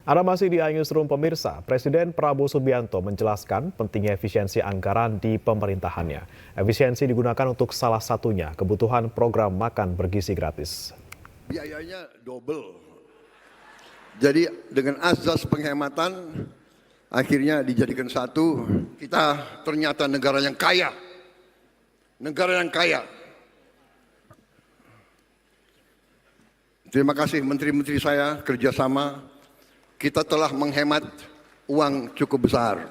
Anda masih di iNewsroom pemirsa, Presiden Prabowo Subianto menjelaskan pentingnya efisiensi anggaran di pemerintahannya. Efisiensi digunakan untuk salah satunya kebutuhan program makan bergizi gratis. Biayanya double. Jadi dengan azas penghematan akhirnya dijadikan satu. Kita ternyata negara yang kaya. Negara yang kaya. Terima kasih menteri-menteri saya kerjasama. Kita telah menghemat uang cukup besar.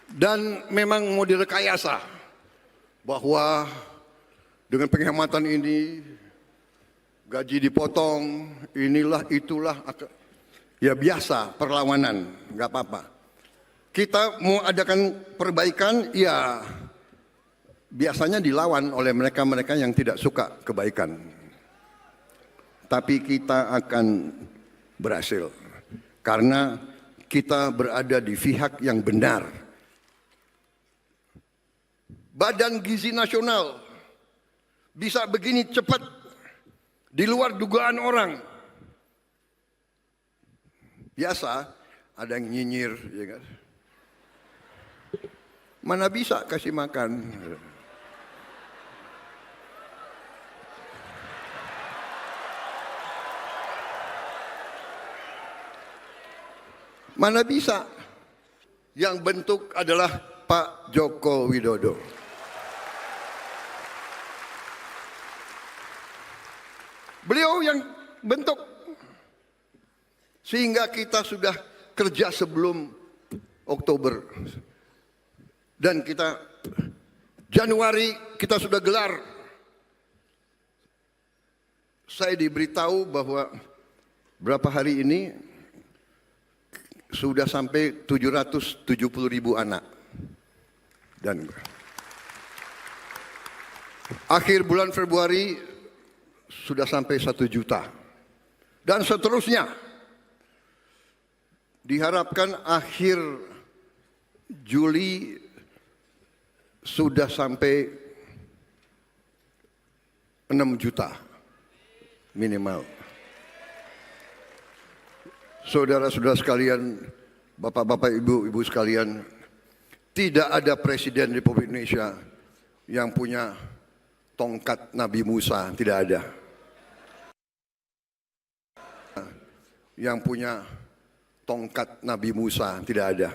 Dan memang mau direkayasa bahwa dengan penghematan ini gaji dipotong, inilah itulah, ya biasa perlawanan, nggak apa-apa. Kita mau adakan perbaikan, ya biasanya dilawan oleh mereka-mereka yang tidak suka kebaikan. Tapi kita akan berhasil karena kita berada di pihak yang benar. Badan Gizi Nasional bisa begini cepat di luar dugaan orang. Biasa ada yang nyinyir, ya kan? Mana bisa kasih makan? Mana bisa? Yang bentuk adalah Pak Joko Widodo. Beliau yang bentuk. Sehingga kita sudah kerja sebelum Oktober. Dan kita Januari kita sudah gelar. Saya diberitahu bahwa berapa hari ini sudah sampai 770.000 anak. Dan akhir bulan Februari sudah sampai 1 juta. Dan seterusnya. Diharapkan akhir Juli sudah sampai 6 juta minimal. Saudara-saudara sekalian, bapak-bapak, ibu-ibu sekalian, tidak ada presiden Republik Indonesia yang punya tongkat Nabi Musa, tidak ada. Yang punya tongkat Nabi Musa, tidak ada.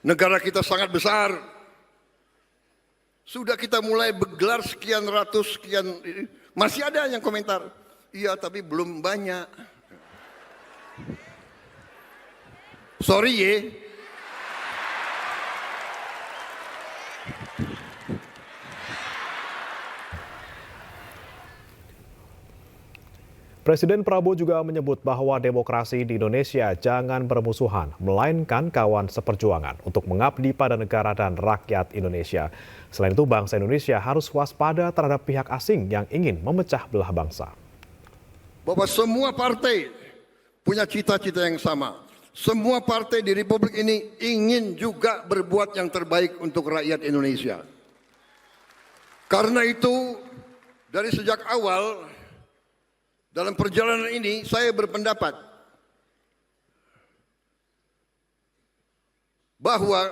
Negara kita sangat besar. Sudah kita mulai bergelar sekian ratus, sekian, masih ada yang komentar. Iya, tapi belum banyak. Sorry ya. Presiden Prabowo juga menyebut bahwa demokrasi di Indonesia jangan bermusuhan, melainkan kawan seperjuangan untuk mengabdi pada negara dan rakyat Indonesia. Selain itu, bangsa Indonesia harus waspada terhadap pihak asing yang ingin memecah belah bangsa. Bahwa semua partai punya cita-cita yang sama. Semua partai di Republik ini ingin juga berbuat yang terbaik untuk rakyat Indonesia. Karena itu, dari sejak awal, dalam perjalanan ini, saya berpendapat bahwa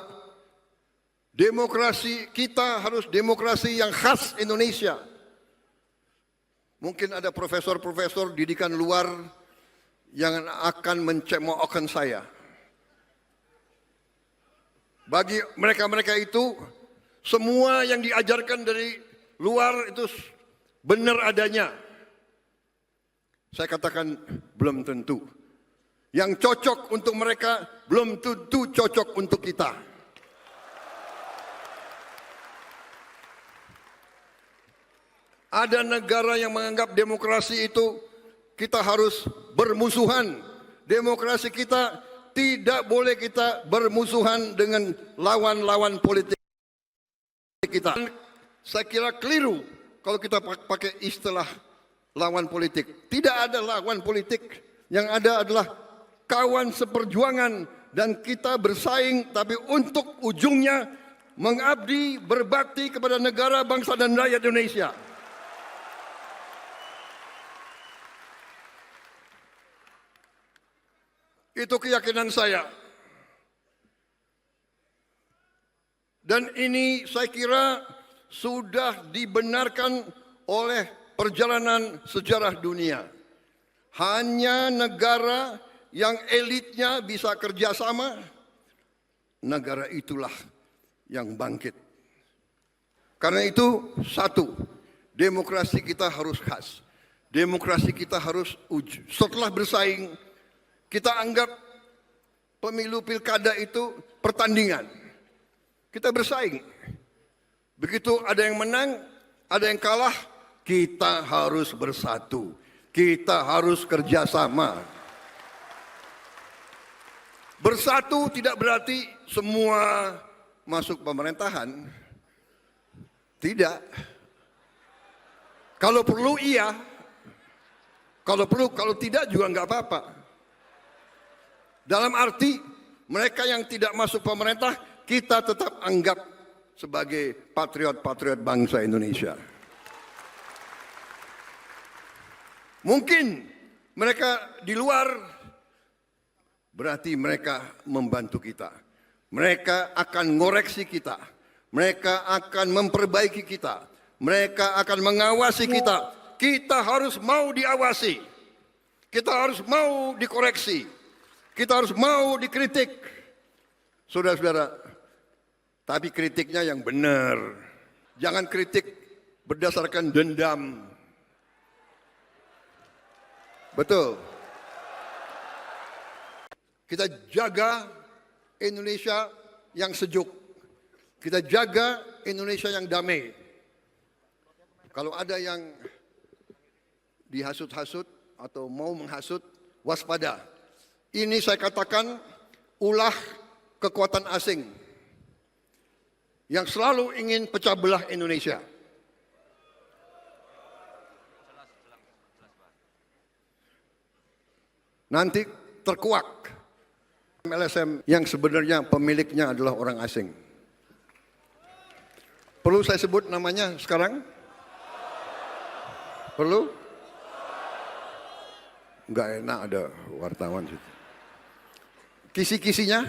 demokrasi kita harus demokrasi yang khas Indonesia. Mungkin ada profesor-profesor didikan luar yang akan mencemoohkan saya. Bagi mereka-mereka itu, semua yang diajarkan dari luar itu benar adanya. Saya katakan belum tentu. Yang cocok untuk mereka belum tentu cocok untuk kita. Ada negara yang menganggap demokrasi itu kita harus bermusuhan. Demokrasi kita tidak boleh kita bermusuhan dengan lawan-lawan politik kita. Saya kira keliru kalau kita pakai istilah lawan politik. Tidak ada lawan politik. Yang ada adalah kawan seperjuangan. Dan kita bersaing tapi untuk ujungnya mengabdi, berbakti kepada negara, bangsa dan rakyat Indonesia. Itu keyakinan saya. Dan ini saya kira sudah dibenarkan oleh perjalanan sejarah dunia. Hanya negara yang elitnya bisa kerjasama, negara itulah yang bangkit. Karena itu, satu, demokrasi kita harus khas. Demokrasi kita harus uji. Setelah bersaing, kita anggap pemilu pilkada itu pertandingan. Kita bersaing. Begitu ada yang menang, ada yang kalah, kita harus bersatu. Kita harus kerjasama. Bersatu tidak berarti semua masuk pemerintahan. Tidak. Kalau perlu iya. Kalau perlu, kalau tidak juga nggak apa-apa. Dalam arti mereka yang tidak masuk pemerintah, kita tetap anggap sebagai patriot-patriot bangsa Indonesia. Mungkin mereka di luar, berarti mereka membantu kita. Mereka akan ngoreksi kita. Mereka akan memperbaiki kita. Mereka akan mengawasi kita. Kita harus mau diawasi. Kita harus mau dikoreksi. Kita harus mau dikritik. Saudara-saudara, tapi kritiknya yang benar. Jangan kritik berdasarkan dendam. Betul. Kita jaga Indonesia yang sejuk. Kita jaga Indonesia yang damai. Kalau ada yang dihasut-hasut atau mau menghasut, waspada. Ini saya katakan ulah kekuatan asing yang selalu ingin pecah belah Indonesia. Nanti terkuak LSM yang sebenarnya pemiliknya adalah orang asing. Perlu saya sebut namanya sekarang? Perlu? Enggak enak ada wartawan situ. Kisi-kisinya